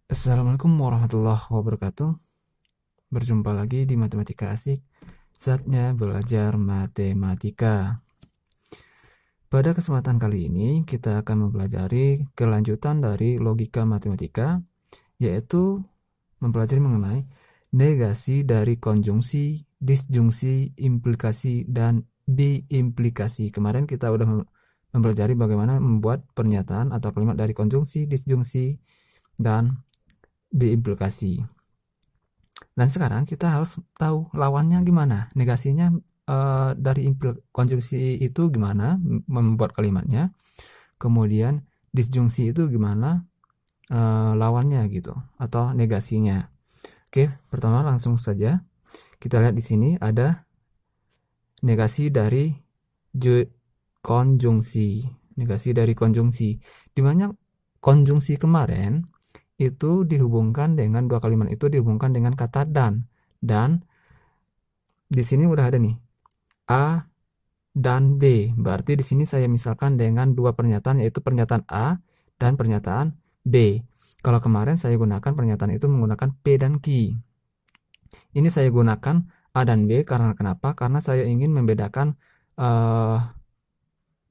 Assalamualaikum warahmatullahi wabarakatuh. Berjumpa lagi di Matematika Asik, saatnya belajar matematika. Pada kesempatan kali ini, kita akan mempelajari kelanjutan dari logika matematika, yaitu mempelajari mengenai negasi dari konjungsi, disjungsi, implikasi, dan biimplikasi. Kemarin kita udah mempelajari bagaimana membuat pernyataan atau kalimat dari konjungsi, disjungsi, dan biimplikasi. Dan sekarang kita harus tahu lawannya gimana, negasinya dari konjungsi itu gimana membuat kalimatnya, kemudian disjungsi itu gimana lawannya gitu atau negasinya. Oke, pertama langsung saja kita lihat di sini ada negasi dari konjungsi. Negasi dari konjungsi. Di mana konjungsi kemarin itu dihubungkan dengan dua kalimat itu dihubungkan dengan kata dan. Dan di sini udah ada nih A dan B. Berarti di sini saya misalkan dengan dua pernyataan, yaitu pernyataan A dan pernyataan B. Kalau kemarin saya gunakan pernyataan itu menggunakan P dan Q. Ini saya gunakan A dan B karena kenapa? Karena saya ingin membedakan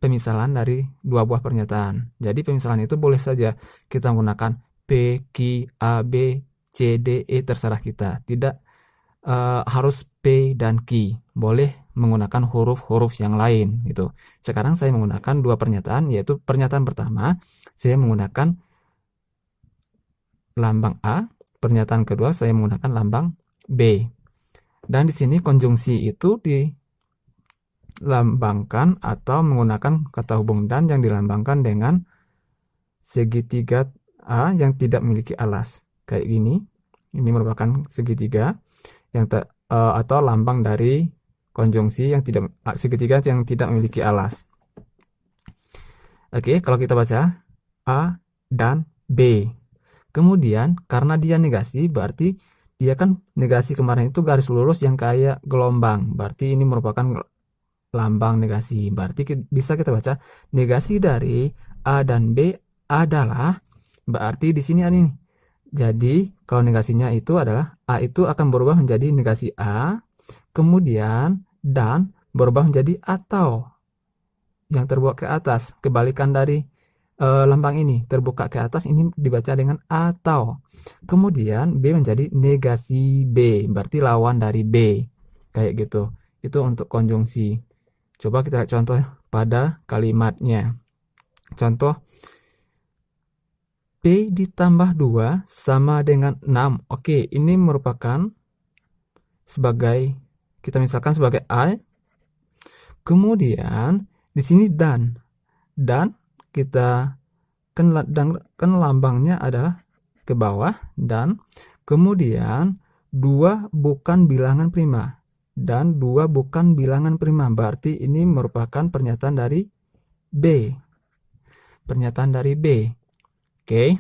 pemisalan dari dua buah pernyataan. Jadi pemisalan itu boleh saja kita menggunakan P, Q, A, B, C, D, E, terserah kita. Tidak harus P dan Q. Boleh menggunakan huruf-huruf yang lain gitu. Sekarang saya menggunakan dua pernyataan, yaitu pernyataan pertama saya menggunakan lambang A, pernyataan kedua saya menggunakan lambang B. Dan di sini konjungsi itu dilambangkan atau menggunakan kata hubung dan yang dilambangkan dengan segitiga A yang tidak memiliki alas. Kayak gini. Ini merupakan segitiga yang atau lambang dari konjungsi yang tidak segitiga yang tidak memiliki alas. Oke, kalau kita baca A dan B. Kemudian karena dia negasi, berarti dia kan negasi kemarin itu garis lurus yang kayak gelombang. Berarti ini merupakan lambang negasi. Berarti bisa kita baca negasi dari A dan B adalah, berarti di sini ada ini. Jadi kalau negasinya itu adalah A itu akan berubah menjadi negasi A, kemudian dan berubah menjadi atau yang terbuka ke atas. Kebalikan dari lambang ini, terbuka ke atas, ini dibaca dengan atau. Kemudian B menjadi negasi B, berarti lawan dari B. Kayak gitu. Itu untuk konjungsi. Coba kita lihat contoh pada kalimatnya. Contoh P ditambah 2 sama dengan 6. Oke, ini merupakan sebagai, kita misalkan sebagai A. Kemudian di sini dan. Dan kita kan lambangnya adalah ke bawah dan kemudian 2 bukan bilangan prima. Dan 2 bukan bilangan prima. Berarti ini merupakan pernyataan dari B. Pernyataan dari B. Oke.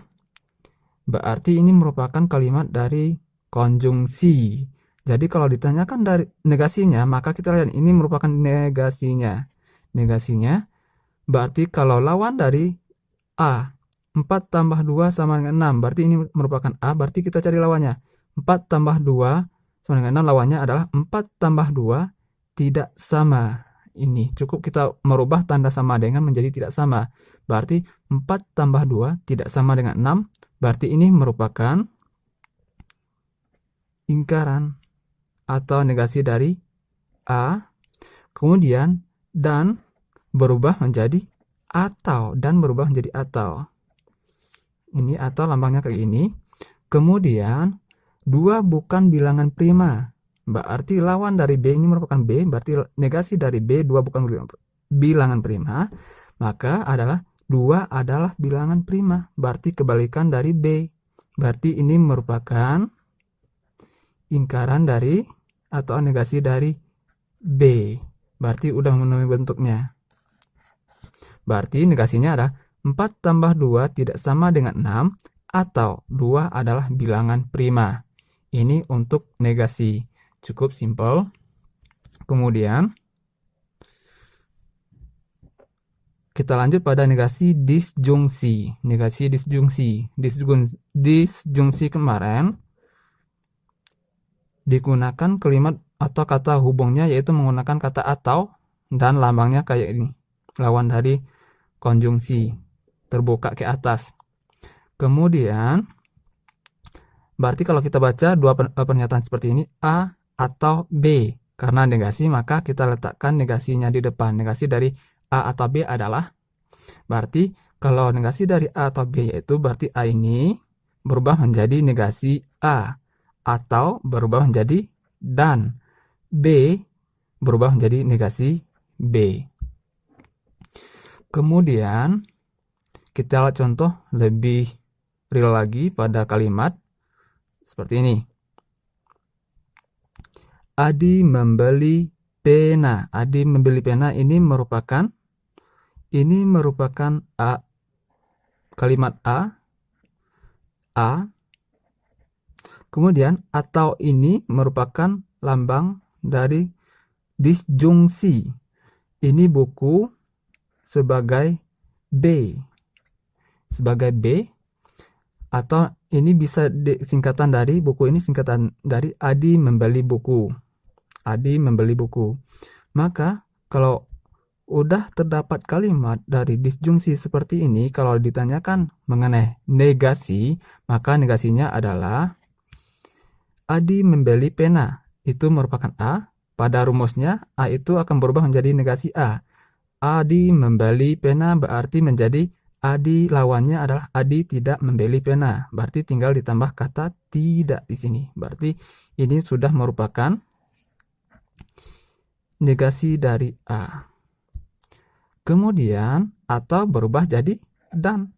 Berarti ini merupakan kalimat dari konjungsi. Jadi kalau ditanyakan dari negasinya, maka kita lihat ini merupakan negasinya. Negasinya berarti kalau lawan dari A, 4 tambah 2 sama dengan 6. Berarti ini merupakan A, berarti kita cari lawannya. 4 tambah 2 sama dengan 6, lawannya adalah 4 tambah 2 tidak sama. Ini cukup kita merubah tanda sama dengan menjadi tidak sama. Berarti 4 tambah 2 tidak sama dengan 6. Berarti ini merupakan ingkaran atau negasi dari A. Kemudian dan berubah menjadi atau. Dan berubah menjadi atau. Ini atau lambangnya kayak ini. Kemudian 2 bukan bilangan prima. Berarti lawan dari B ini merupakan B. Berarti negasi dari B 2 bukan bilangan prima. Maka adalah 2 adalah bilangan prima. Berarti kebalikan dari B. Berarti ini merupakan ingkaran dari atau negasi dari B. Berarti udah memenuhi bentuknya. Berarti negasinya adalah 4 tambah 2 tidak sama dengan 6 atau 2 adalah bilangan prima. Ini untuk negasi. Cukup simpel. Kemudian kita lanjut pada negasi disjungsi. Negasi disjungsi. Disjungsi kemarin digunakan kalimat atau kata hubungnya yaitu menggunakan kata atau dan lambangnya kayak ini. Lawan dari konjungsi. Terbuka ke atas. Kemudian berarti kalau kita baca dua pernyataan seperti ini, A atau B. Karena negasi, maka kita letakkan negasinya di depan. Negasi dari A atau B adalah, berarti kalau negasi dari A atau B yaitu berarti A ini berubah menjadi negasi A. Atau berubah menjadi dan. B berubah menjadi negasi B. Kemudian, kita lihat contoh lebih real lagi pada kalimat seperti ini. Adi membeli pena. Adi membeli pena ini merupakan A, kalimat A. Kemudian atau ini merupakan lambang dari disjungsi. Ini buku sebagai B. Sebagai B. Atau ini bisa singkatan dari buku ini singkatan dari Adi membeli buku. Adi membeli buku. Maka kalau udah terdapat kalimat dari disjungsi seperti ini, kalau ditanyakan mengenai negasi, maka negasinya adalah Adi membeli pena. Itu merupakan A. Pada rumusnya A itu akan berubah menjadi negasi A. Adi membeli pena berarti menjadi Adi lawannya adalah Adi tidak membeli pena. Berarti tinggal ditambah kata tidak di sini. Berarti ini sudah merupakan negasi dari A. Kemudian atau berubah jadi dan.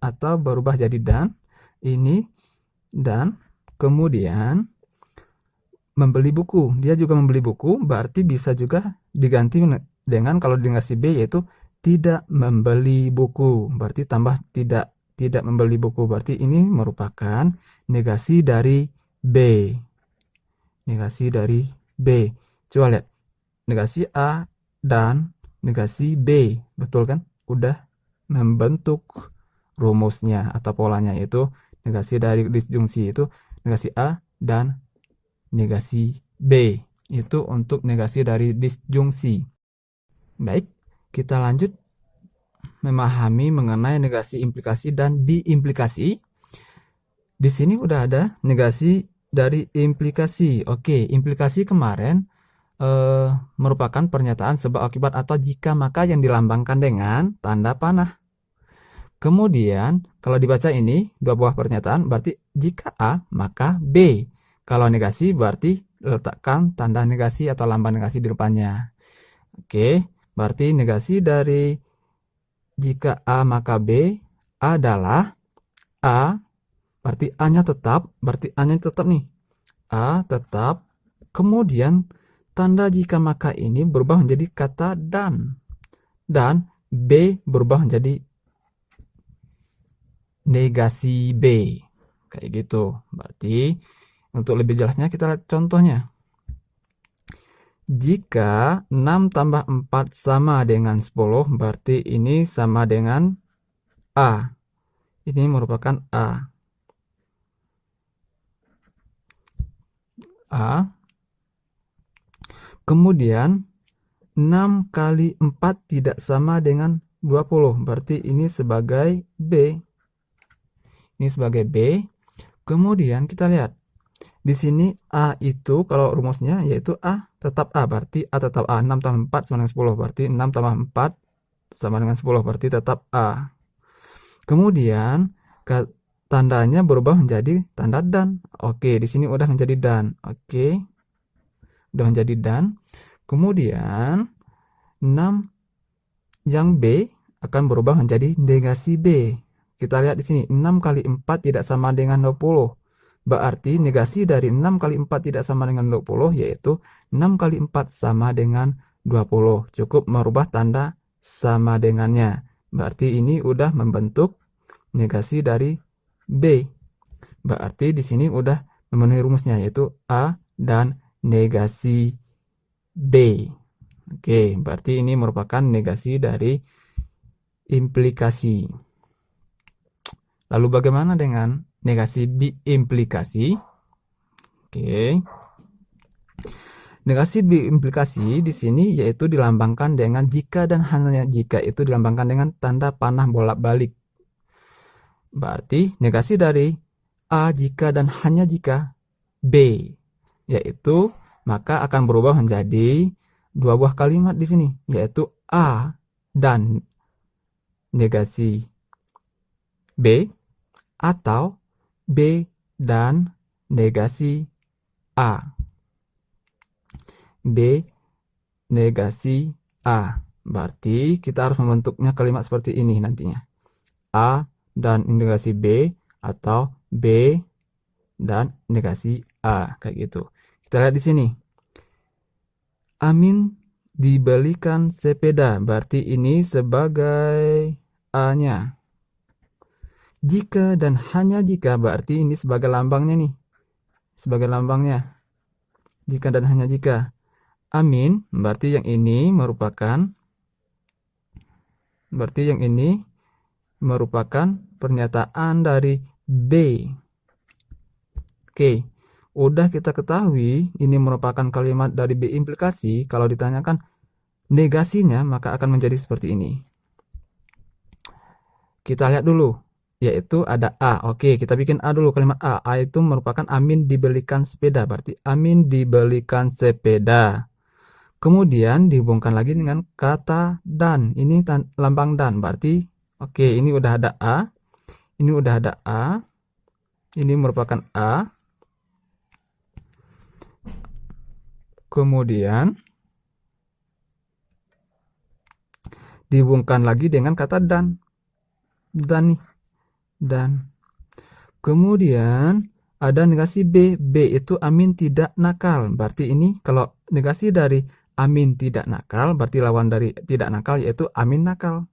Atau berubah jadi dan. Ini dan. Kemudian membeli buku. Dia juga membeli buku. Berarti bisa juga diganti dengan kalau negasi B yaitu tidak membeli buku. Berarti tambah tidak membeli buku. Berarti ini merupakan negasi dari B. Negasi dari B. Coba lihat. Negasi A dan negasi B. Betul kan? Udah membentuk rumusnya atau polanya, yaitu negasi dari disjungsi itu negasi A dan negasi B. Itu untuk negasi dari disjungsi. Baik, kita lanjut memahami mengenai negasi implikasi dan biimplikasi. Di sini udah ada negasi dari implikasi. Oke, implikasi kemarin merupakan pernyataan sebab akibat atau jika maka yang dilambangkan dengan tanda panah. Kemudian kalau dibaca ini dua buah pernyataan berarti jika A maka B. Kalau negasi berarti letakkan tanda negasi atau lambang negasi di depannya. Oke, berarti negasi dari jika A maka B adalah A, berarti A-nya tetap, nih. A tetap, kemudian tanda jika maka ini berubah menjadi kata dan. Dan B berubah menjadi negasi B. Kayak gitu. Berarti untuk lebih jelasnya kita lihat contohnya. Jika 6 tambah 4 sama dengan 10, berarti ini sama dengan A. Ini merupakan A. A. Kemudian 6 kali 4 tidak sama dengan 20. Berarti ini sebagai B. Ini sebagai B. Kemudian kita lihat. Di sini A itu kalau rumusnya yaitu A tetap A. Berarti A tetap A. 6 tambah 4 sama dengan 10. Berarti 6 tambah 4 sama dengan 10. Berarti tetap A. Kemudian tandanya berubah menjadi tanda dan. Oke, di sini udah menjadi dan. Oke. Udah menjadi dan. Kemudian 6 yang B akan berubah menjadi negasi B. Kita lihat di sini 6 kali 4 tidak sama dengan 20. Berarti negasi dari 6 kali 4 tidak sama dengan 20 yaitu 6 kali 4 sama dengan 20. Cukup merubah tanda sama dengannya. Berarti ini udah membentuk negasi dari B. Berarti di sini udah memenuhi rumusnya yaitu A dan negasi B. Oke, berarti ini merupakan negasi dari implikasi. Lalu bagaimana dengan negasi biimplikasi? Oke. Negasi biimplikasi di sini yaitu dilambangkan dengan jika dan hanya jika, itu dilambangkan dengan tanda panah bolak-balik. Berarti negasi dari A jika dan hanya jika B, yaitu maka akan berubah menjadi dua buah kalimat di sini, yaitu A dan negasi B atau B dan negasi A. B negasi A. Berarti kita harus membentuknya kalimat seperti ini nantinya. A dan negasi B atau B dan negasi A, kayak gitu. Kita lihat di sini. Amin dibelikan sepeda, berarti ini sebagai A-nya. Jika dan hanya jika, berarti ini sebagai lambangnya nih. Sebagai lambangnya. Jika dan hanya jika. Amin, berarti yang ini merupakan pernyataan dari B. Oke, udah kita ketahui ini merupakan kalimat dari B implikasi. Kalau ditanyakan negasinya, maka akan menjadi seperti ini. Kita lihat dulu, yaitu ada A. Oke, kita bikin A dulu, kalimat A. A itu merupakan Amin dibelikan sepeda, berarti Amin dibelikan sepeda. Kemudian dihubungkan lagi dengan kata dan. Ini lambang dan, berarti oke, ini udah ada A. Ini udah ada A. Ini merupakan A. Kemudian dihubungkan lagi dengan kata dan. Dan nih. Dan. Kemudian ada negasi B. B itu Amin tidak nakal. Berarti ini kalau negasi dari Amin tidak nakal, berarti lawan dari tidak nakal yaitu Amin nakal.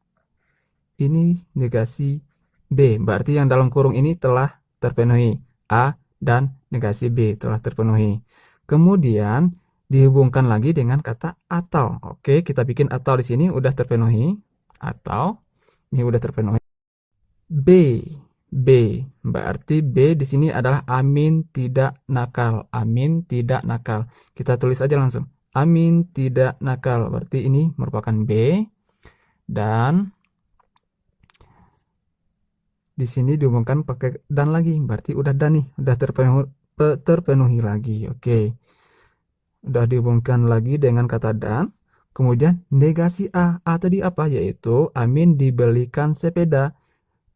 Ini negasi B. Berarti yang dalam kurung ini telah terpenuhi. A dan negasi B telah terpenuhi. Kemudian dihubungkan lagi dengan kata atau. Oke, kita bikin atau di sini udah terpenuhi. Atau ini udah terpenuhi. B. Berarti B di sini adalah Amin tidak nakal. Amin tidak nakal. Kita tulis aja langsung. Amin tidak nakal. Berarti ini merupakan B. Dan di sini dihubungkan pakai dan lagi. Berarti udah dan nih. Udah terpenuhi lagi. Oke. Udah dihubungkan lagi dengan kata dan. Kemudian negasi A. A tadi apa? Yaitu Amin dibelikan sepeda.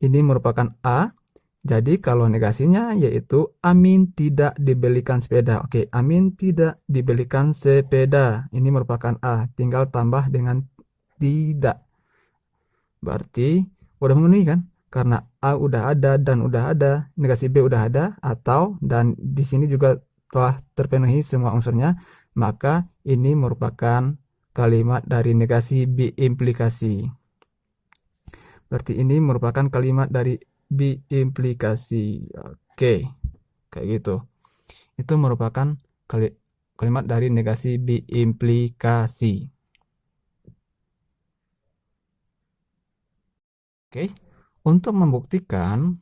Ini merupakan A. Jadi kalau negasinya yaitu Amin tidak dibelikan sepeda. Oke, Amin tidak dibelikan sepeda. Ini merupakan A. Tinggal tambah dengan tidak. Berarti udah memenuhi kan? Karena A udah ada dan udah ada, negasi B udah ada, atau dan di sini juga telah terpenuhi semua unsurnya, maka ini merupakan kalimat dari negasi B implikasi. Berarti ini merupakan kalimat dari B implikasi. Oke, kayak gitu. Itu merupakan kalimat dari negasi B implikasi. Oke, untuk membuktikan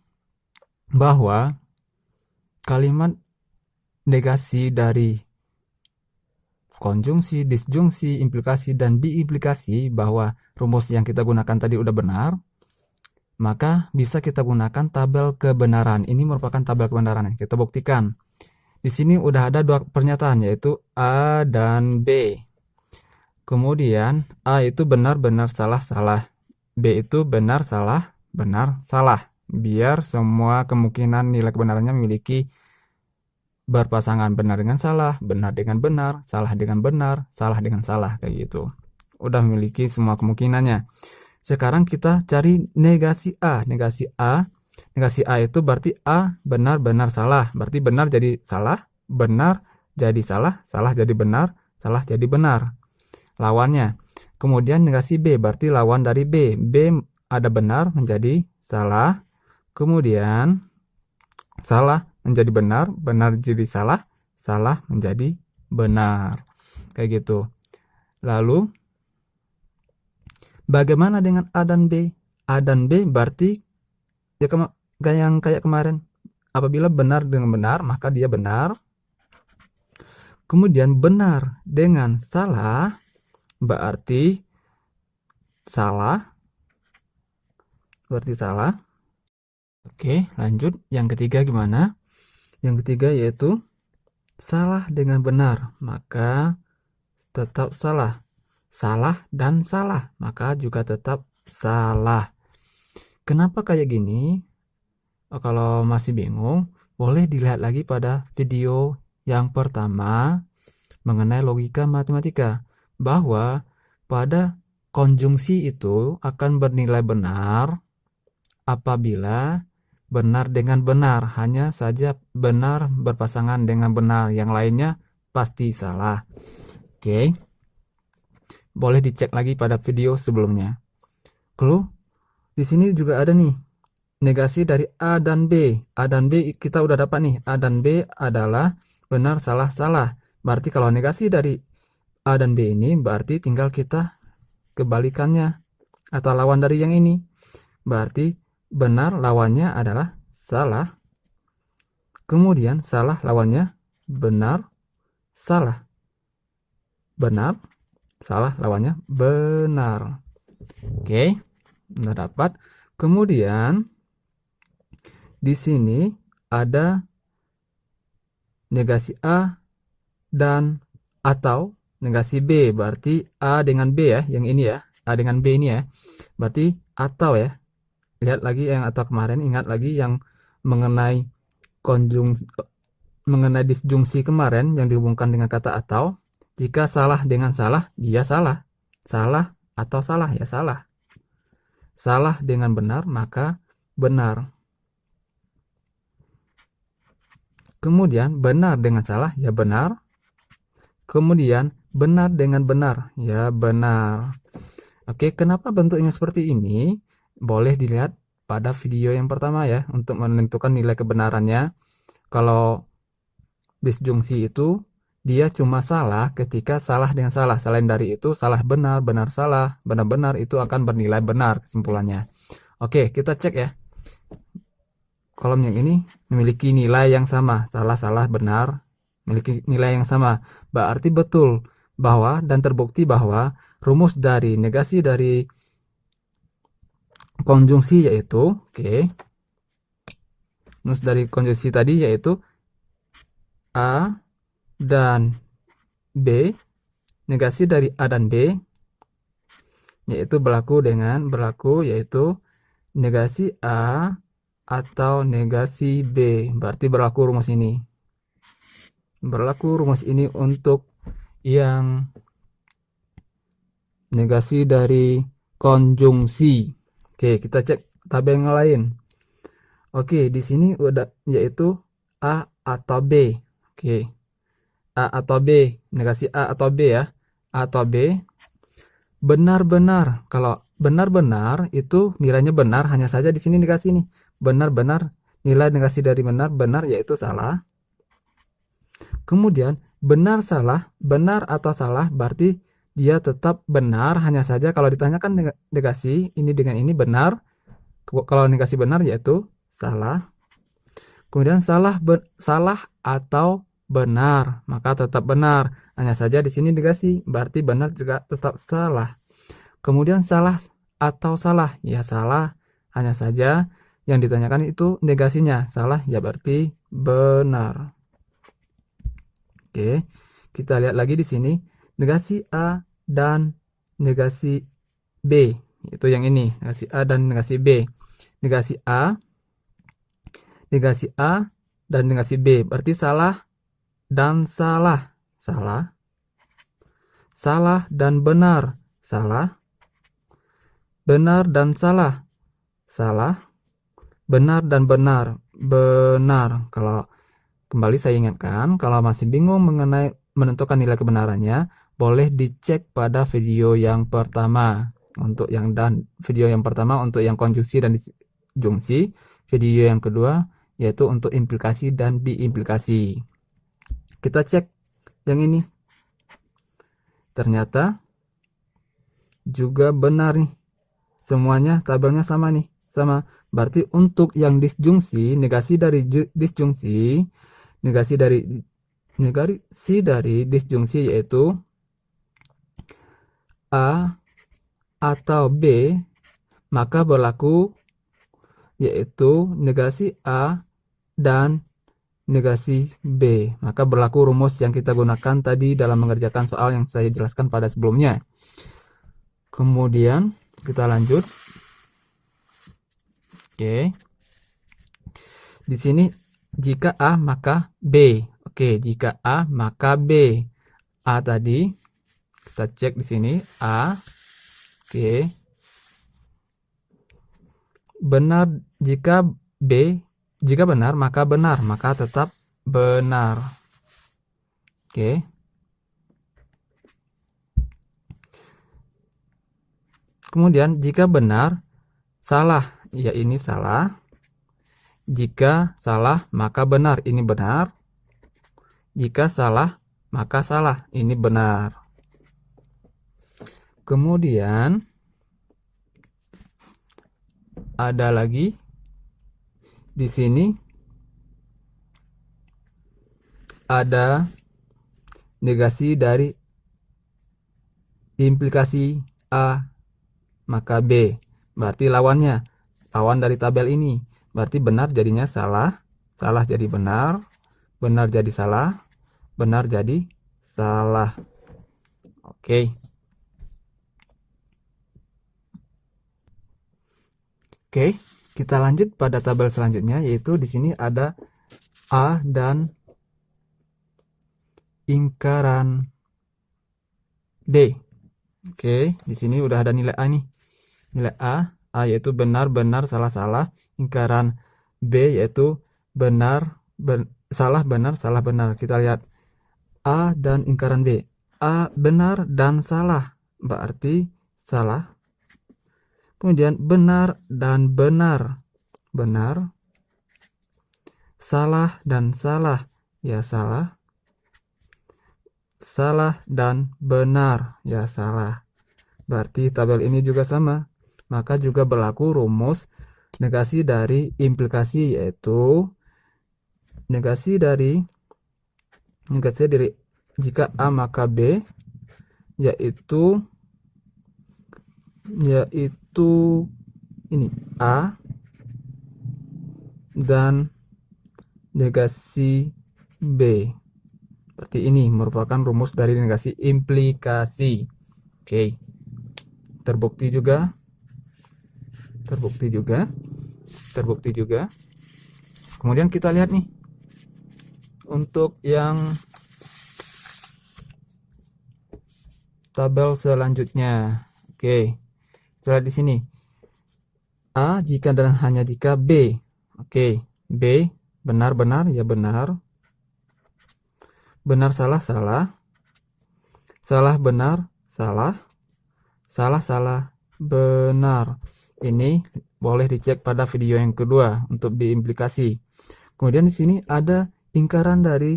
bahwa kalimat negasi dari konjungsi, disjungsi, implikasi, dan biimplikasi, bahwa rumus yang kita gunakan tadi udah benar, maka bisa kita gunakan tabel kebenaran. Ini merupakan tabel kebenaran yang kita buktikan. Di sini udah ada dua pernyataan, yaitu A dan B. Kemudian A itu benar, benar, salah, salah. B itu benar, salah, benar, salah. Biar semua kemungkinan nilai kebenarannya memiliki berpasangan benar dengan salah, benar dengan benar, salah dengan benar, salah dengan salah, kayak gitu. Udah memiliki semua kemungkinannya. Sekarang kita cari negasi A. Negasi A itu berarti A benar, benar, salah. Berarti benar jadi salah, benar jadi salah, salah jadi benar, salah jadi benar. Lawannya. Kemudian negasi B berarti lawan dari B. B ada benar menjadi salah. Kemudian salah menjadi benar, benar jadi salah, salah menjadi benar. Kayak gitu. Lalu bagaimana dengan A dan B? A dan B berarti ya yang kayak kemarin. Apabila benar dengan benar, maka dia benar. Kemudian benar dengan salah berarti salah. Berarti salah. Oke, lanjut. Yang ketiga gimana? Yang ketiga yaitu salah dengan benar, maka tetap salah. Salah dan salah, maka juga tetap salah. Kenapa kayak gini? Kalau masih bingung, boleh dilihat lagi pada video yang pertama mengenai logika matematika, bahwa pada konjungsi itu akan bernilai benar apabila benar dengan benar, hanya saja benar berpasangan dengan benar, yang lainnya pasti salah. Oke, boleh dicek lagi pada video sebelumnya. Lalu di sini juga ada nih negasi dari A dan B. A dan B kita udah dapat nih. A dan B adalah benar, salah, salah. Berarti kalau negasi dari A dan B ini berarti tinggal kita kebalikannya atau lawan dari yang ini. Berarti benar lawannya adalah salah. Kemudian salah lawannya benar, salah. Benar, salah lawannya benar. Oke, udah dapat. Kemudian di sini ada negasi A dan atau negasi B, berarti A dengan B ya, yang ini ya, A dengan B ini ya, berarti atau ya. Lihat lagi yang atau kemarin, ingat lagi yang mengenai mengenai disjungsi kemarin yang dihubungkan dengan kata atau. Jika salah dengan salah, dia salah. Salah atau salah ya salah. Salah dengan benar, maka benar. Kemudian benar dengan salah ya benar. Kemudian benar dengan benar ya benar. Oke, kenapa bentuknya seperti ini? Boleh dilihat pada video yang pertama ya, untuk menentukan nilai kebenarannya. Kalau disjungsi itu dia cuma salah ketika salah dengan salah. Selain dari itu salah benar, benar salah, benar benar itu akan bernilai benar kesimpulannya. Oke, kita cek ya. Kolom yang ini memiliki nilai yang sama, salah benar, memiliki nilai yang sama. Berarti betul bahwa dan terbukti bahwa rumus dari negasi dari konjungsi yaitu rumus dari konjungsi tadi yaitu A dan B, negasi dari A dan B yaitu berlaku yaitu negasi A atau negasi B. Berarti berlaku rumus ini. Berlaku rumus ini untuk yang negasi dari konjungsi. Oke, kita cek tabel yang lain. Oke, di sini udah yaitu A atau B. Oke. A atau B, negasi A atau B ya. A atau B. Benar-benar. Kalau benar-benar itu nilainya benar, hanya saja di sini dikasih nih. Benar-benar, nilai negasi dari benar yaitu salah. Kemudian benar salah, benar atau salah berarti dia tetap benar, hanya saja kalau ditanyakan negasi ini dengan ini benar. Kalau negasi benar yaitu salah. Kemudian salah atau benar, maka tetap benar. Hanya saja di sini negasi, berarti benar juga tetap salah. Kemudian salah atau salah, ya salah. Hanya saja yang ditanyakan itu negasinya, salah ya berarti benar. Oke, kita lihat lagi di sini negasi A dan negasi B, itu yang ini, negasi A dan negasi B. Negasi A dan negasi B berarti salah dan salah, salah dan benar, salah, benar dan salah, benar dan benar. Kalau kembali saya ingatkan, kalau masih bingung mengenai menentukan nilai kebenarannya, boleh dicek pada video yang pertama untuk video yang pertama untuk yang konjungsi dan disjungsi, video yang kedua yaitu untuk implikasi dan diimplikasi. Kita cek yang ini. Ternyata juga benar nih. semuanya tabelnya sama nih, sama. Berarti untuk yang disjungsi, negasi dari disjungsi, negasi dari disjungsi yaitu A atau B, maka berlaku yaitu negasi A dan negasi B. Maka berlaku rumus yang kita gunakan tadi dalam mengerjakan soal yang saya jelaskan pada sebelumnya. Kemudian kita lanjut. Oke. Di sini jika A maka B. Oke, jika A maka B. A tadi kita cek di sini A. Oke. Benar jika B, jika benar maka tetap benar. Oke. Kemudian jika benar salah, ya ini salah. Jika salah maka benar, ini benar. Jika salah maka salah, ini benar. Kemudian ada lagi di sini ada negasi dari implikasi A maka B. Berarti lawannya, lawan dari tabel ini. Berarti benar jadinya salah, salah jadi benar, benar jadi salah, benar jadi salah. Oke. Oke, kita lanjut pada tabel selanjutnya, yaitu di sini ada A dan lingkaran B. Oke, di sini udah ada nilai A nih. Nilai A yaitu benar, benar, salah, salah. Lingkaran B yaitu benar, salah, benar, salah, benar. Kita lihat A dan lingkaran B. A benar dan salah, berarti salah. Kemudian benar dan benar, benar. Salah dan salah, ya salah. Salah dan benar, ya salah. Berarti tabel ini juga sama. Maka juga berlaku rumus negasi dari implikasi, yaitu negasi dari jika A maka B, yaitu ini A dan negasi B. Berarti ini merupakan rumus dari negasi implikasi. Oke. Terbukti juga. Kemudian kita lihat nih untuk yang tabel selanjutnya. Oke. Kita lihat di sini. A jika dan hanya jika B. Oke, B benar-benar ya benar. Benar salah salah. Salah benar salah. Salah salah benar. Ini boleh dicek pada video yang kedua untuk diimplikasi. Kemudian di sini ada lingkaran dari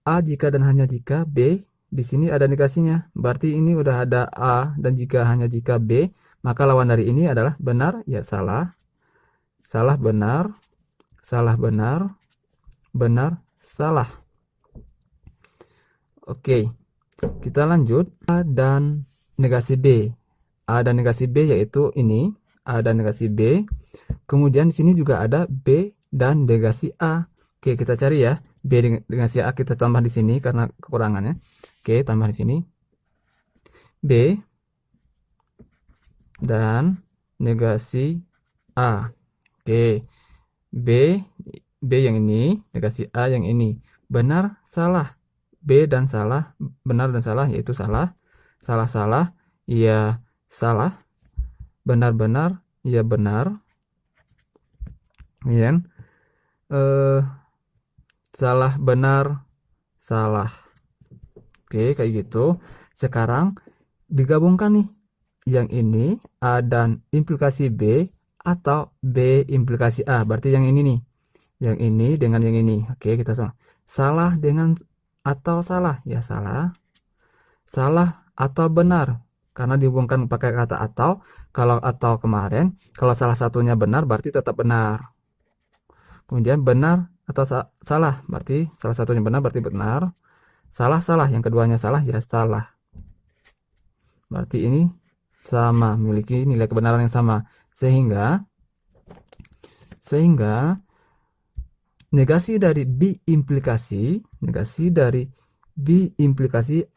A jika dan hanya jika B. Di sini ada negasinya. Berarti ini udah ada A dan jika hanya jika B, maka lawan dari ini adalah benar ya salah. Salah benar. Salah benar. Benar salah. Oke. Kita lanjut A dan negasi B. A dan negasi B yaitu ini, A dan negasi B. Kemudian di sini juga ada B dan negasi A. Oke, kita cari ya. B dengan negasi A kita tambah di sini karena kekurangannya. Oke, tambah di sini. B dan negasi A. Oke. B yang ini, negasi A yang ini. Benar, salah. B dan salah, benar dan salah yaitu salah. Salah salah, ya salah. Benar benar, ya benar. Kemudian salah benar salah. Oke, kayak gitu. Sekarang digabungkan nih. Yang ini A dan implikasi B atau B implikasi A. Berarti yang ini nih. Yang ini dengan yang ini. Oke, kita sama. Salah dengan atau salah, ya salah. Salah atau benar, karena dihubungkan pakai kata atau. Kalau atau kemarin, kalau salah satunya benar berarti tetap benar. Kemudian benar atau salah, berarti salah satunya benar berarti benar. Salah, yang keduanya salah ya salah. Berarti ini sama, memiliki nilai kebenaran yang sama. Sehingga negasi dari B implikasi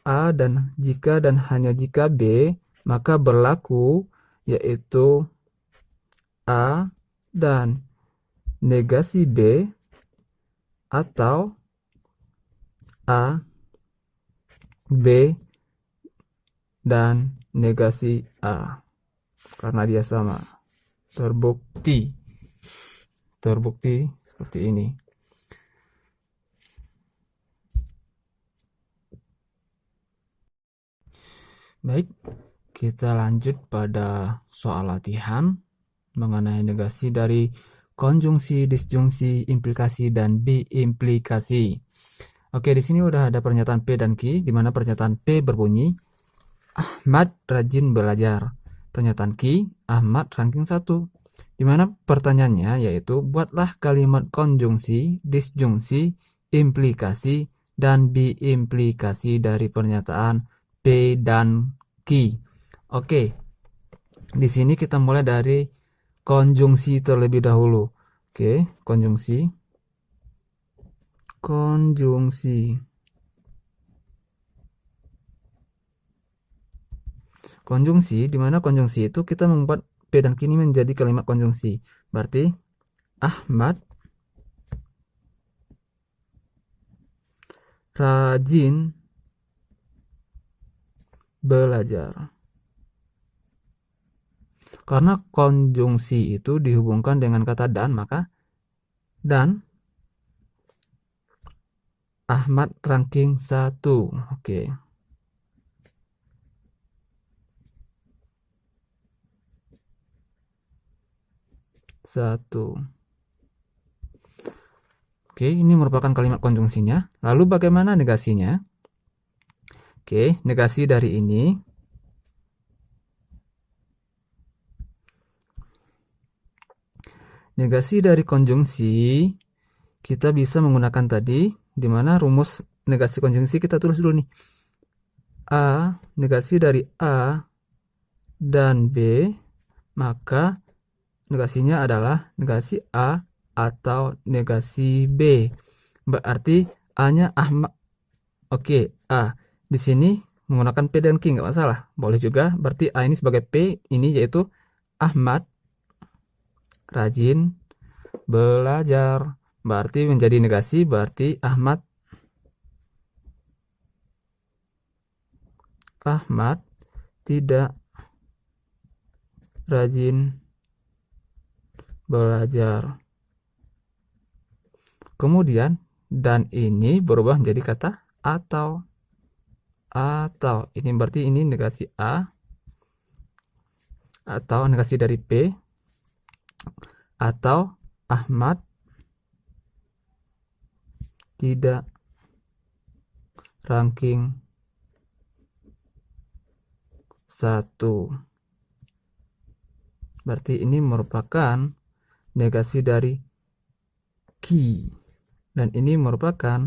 A dan jika dan hanya jika B, maka berlaku yaitu A dan negasi B atau A, B dan negasi A, karena dia sama. Terbukti seperti ini. Baik, kita lanjut pada soal latihan mengenai negasi dari konjungsi, disjungsi, implikasi, dan biimplikasi. Oke, di sini udah ada pernyataan P dan Q, di mana pernyataan P berbunyi, Ahmad rajin belajar. Pernyataan Q, Ahmad ranking 1. Di mana pertanyaannya yaitu, buatlah kalimat konjungsi, disjungsi, implikasi, dan biimplikasi dari pernyataan P dan Q. Oke, di sini kita mulai dari konjungsi terlebih dahulu. Oke, konjungsi. Konjungsi, di mana konjungsi itu kita membuat P dan Q ini menjadi kalimat konjungsi. Berarti Ahmad rajin belajar. Karena konjungsi itu dihubungkan dengan kata dan, maka dan Ahmad ranking 1. Oke. Satu. Oke, ini merupakan kalimat konjungsinya. Lalu bagaimana negasinya? Oke, negasi dari ini negasi dari konjungsi kita bisa menggunakan tadi, di mana rumus negasi konjungsi kita tulis dulu nih. A, negasi dari A dan B, maka negasinya adalah negasi A atau negasi B. Berarti A-nya Ahmad. Oke, A. Di sini menggunakan P dan Q nggak masalah. Boleh juga. Berarti A ini sebagai P, ini yaitu Ahmad rajin belajar. Berarti menjadi negasi, berarti Ahmad tidak rajin belajar. Kemudian dan ini berubah menjadi kata atau. Ini berarti ini negasi A atau negasi dari P, atau Ahmad tidak ranking 1. Berarti ini merupakan negasi dari Q dan ini merupakan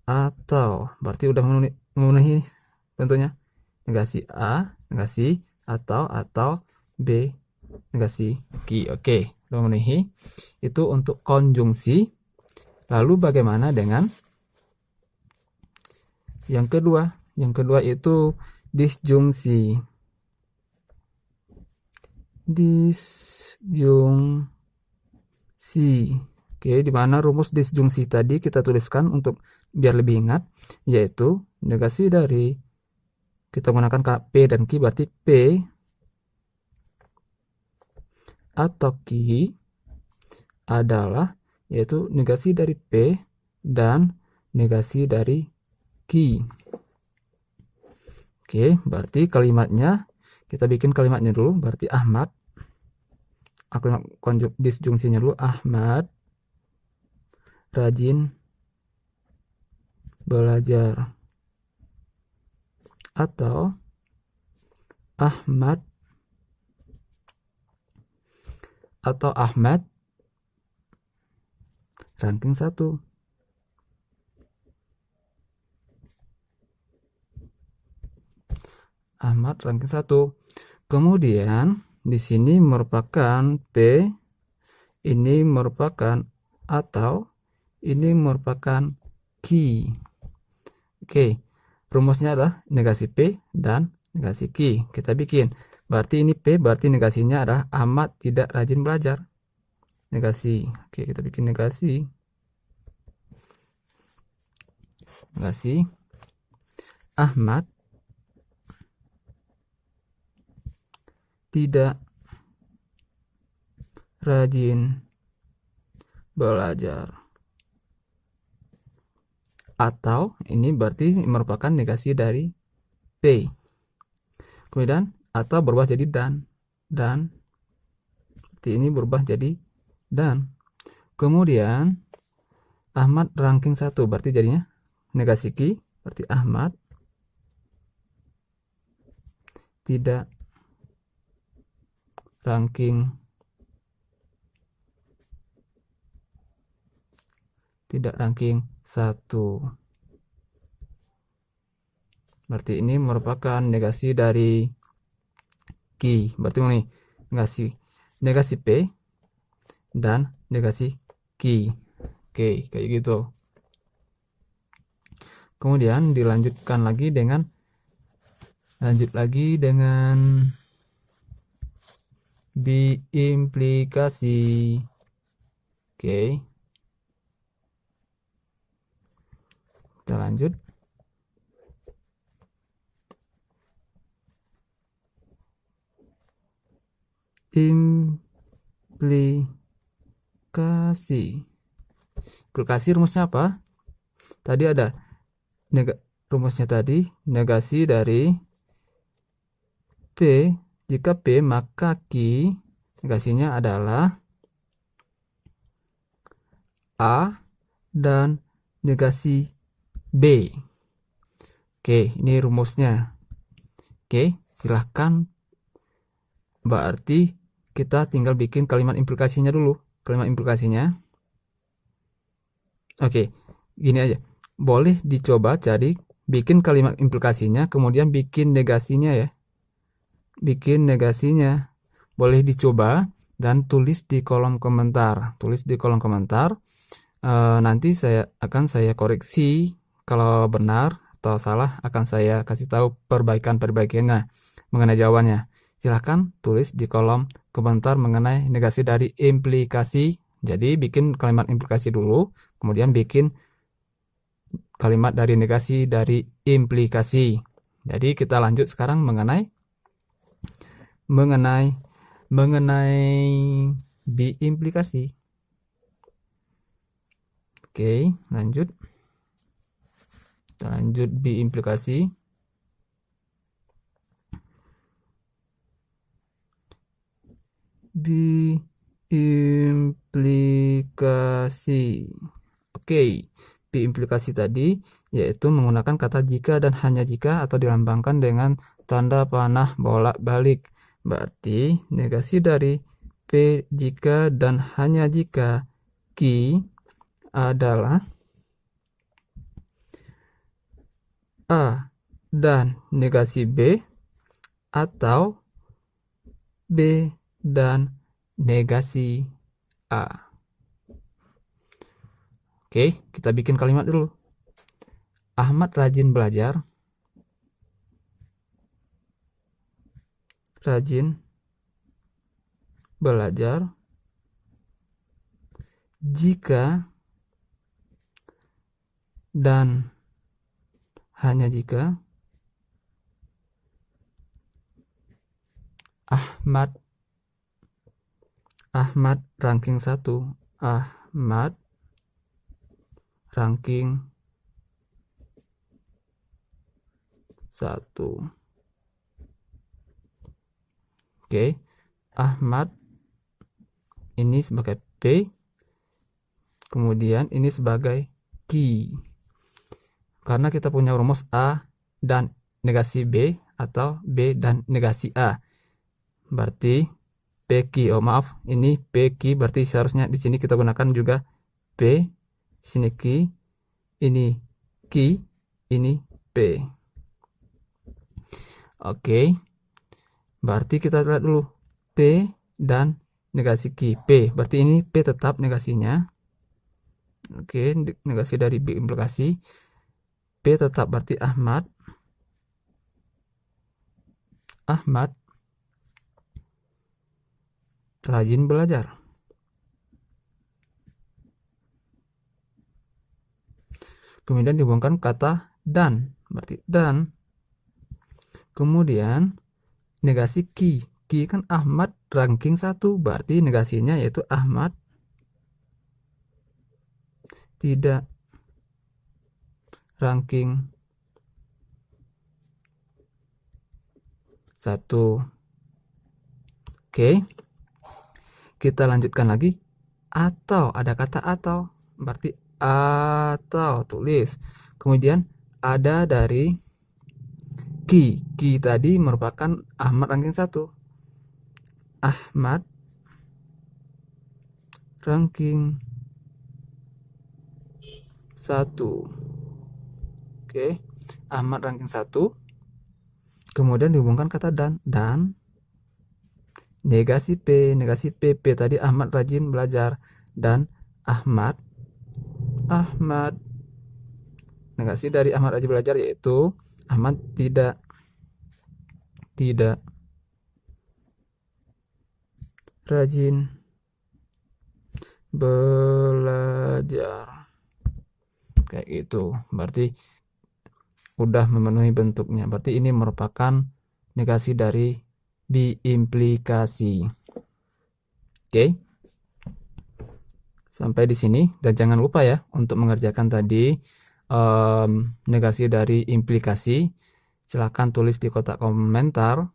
atau. Berarti udah memenuhi tentunya negasi A, negasi atau B, negasi Q. Oke, udah memenuhi. Itu untuk konjungsi. Lalu bagaimana dengan yang kedua? Yang kedua itu disjungsi. Oke, di mana rumus disjungsi tadi kita tuliskan untuk biar lebih ingat, yaitu negasi dari kita menggunakan P dan Q, berarti P atau Q adalah yaitu negasi dari P dan negasi dari Q. Oke, berarti kalimatnya kita bikin kalimatnya dulu. Berarti Ahmad, disjungsinya dulu, Ahmad rajin belajar. Atau Ahmad atau Ahmad ranking 1. Ahmad ranking 1. Kemudian di sini merupakan P, ini merupakan atau ini merupakan key. Oke, rumusnya adalah negasi P dan negasi key. Kita bikin. Berarti ini P, berarti negasinya adalah Ahmad tidak rajin belajar. Negasi. Oke, kita bikin negasi. Negasi Ahmad tidak rajin belajar. Atau ini berarti merupakan negasi dari P. Kemudian atau berubah jadi dan. Seperti ini berubah jadi dan. Kemudian Ahmad ranking 1 berarti jadinya negasi Ki, berarti Ahmad tidak ranking 1. Berarti ini merupakan negasi dari Ki. Berarti ini negasi P dan negasi Ki. Oke, kayak gitu. Kemudian dilanjutkan lagi dengan biimplikasi. Oke. Kita lanjut. Implikasi rumusnya apa? Tadi ada rumusnya tadi negasi dari P. Jika P maka Q negasinya adalah A dan negasi B. Oke, ini rumusnya. Oke, silahkan. Berarti kita tinggal bikin kalimat implikasinya dulu. Kalimat implikasinya. Oke, gini aja. Boleh dicoba cari bikin kalimat implikasinya, kemudian bikin negasinya ya. Bikin negasinya. Boleh dicoba dan tulis di kolom komentar. Nanti akan saya koreksi kalau benar atau salah, akan saya kasih tahu perbaikannya mengenai jawabannya. Silahkan tulis di kolom komentar mengenai negasi dari implikasi. Jadi bikin kalimat implikasi dulu, kemudian bikin kalimat dari negasi dari implikasi. Jadi kita lanjut sekarang mengenai biimplikasi. Oke, lanjut. Kita lanjut biimplikasi. Biimplikasi. Oke, biimplikasi tadi yaitu menggunakan kata jika dan hanya jika atau dilambangkan dengan tanda panah bolak-balik. Berarti negasi dari P jika dan hanya jika Q adalah A dan negasi B atau B dan negasi A. Oke, kita bikin kalimat dulu. Ahmad rajin belajar. Jika dan hanya jika Ahmad ranking 1. Ahmad ranking 1. Oke, Ahmad ini sebagai P, kemudian ini sebagai Q. Karena kita punya rumus A dan negasi B atau B dan negasi A. Berarti PQ. Oh maaf, ini PQ, berarti seharusnya di sini kita gunakan juga P, sini Q, ini Q, ini P. Oke. Berarti kita lihat dulu P dan negasi Q. P, berarti ini P tetap negasinya. Oke, negasi dari B implikasi. P tetap berarti Ahmad rajin belajar. Kemudian dihubungkan kata dan, berarti dan. Kemudian negasi Q. Q kan Ahmad ranking 1, berarti negasinya yaitu Ahmad tidak ranking 1. Oke. Kita lanjutkan lagi. Atau, ada kata atau, berarti atau, tulis. Kemudian ada dari Q. Q tadi merupakan Ahmad ranking 1. Ahmad ranking 1. Oke, Ahmad ranking 1. Kemudian dihubungkan kata dan negasi P. Negasi P tadi Ahmad rajin belajar, dan Ahmad negasi dari Ahmad rajin belajar yaitu Ahmad tidak rajin belajar. Kayak gitu. Berarti udah memenuhi bentuknya. Berarti ini merupakan negasi dari diimplikasi. Oke. Sampai di sini, dan jangan lupa ya untuk mengerjakan tadi negasi dari implikasi. Silahkan tulis di kotak komentar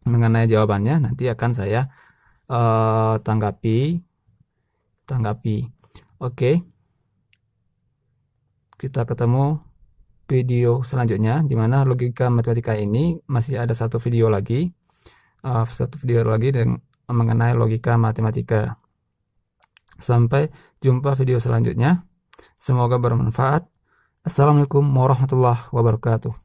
mengenai jawabannya, nanti akan saya tanggapi. Oke. Kita ketemu video selanjutnya, di mana logika matematika ini masih ada satu video lagi dan mengenai logika matematika. Sampai jumpa video selanjutnya. Semoga bermanfaat. Assalamualaikum warahmatullahi wabarakatuh.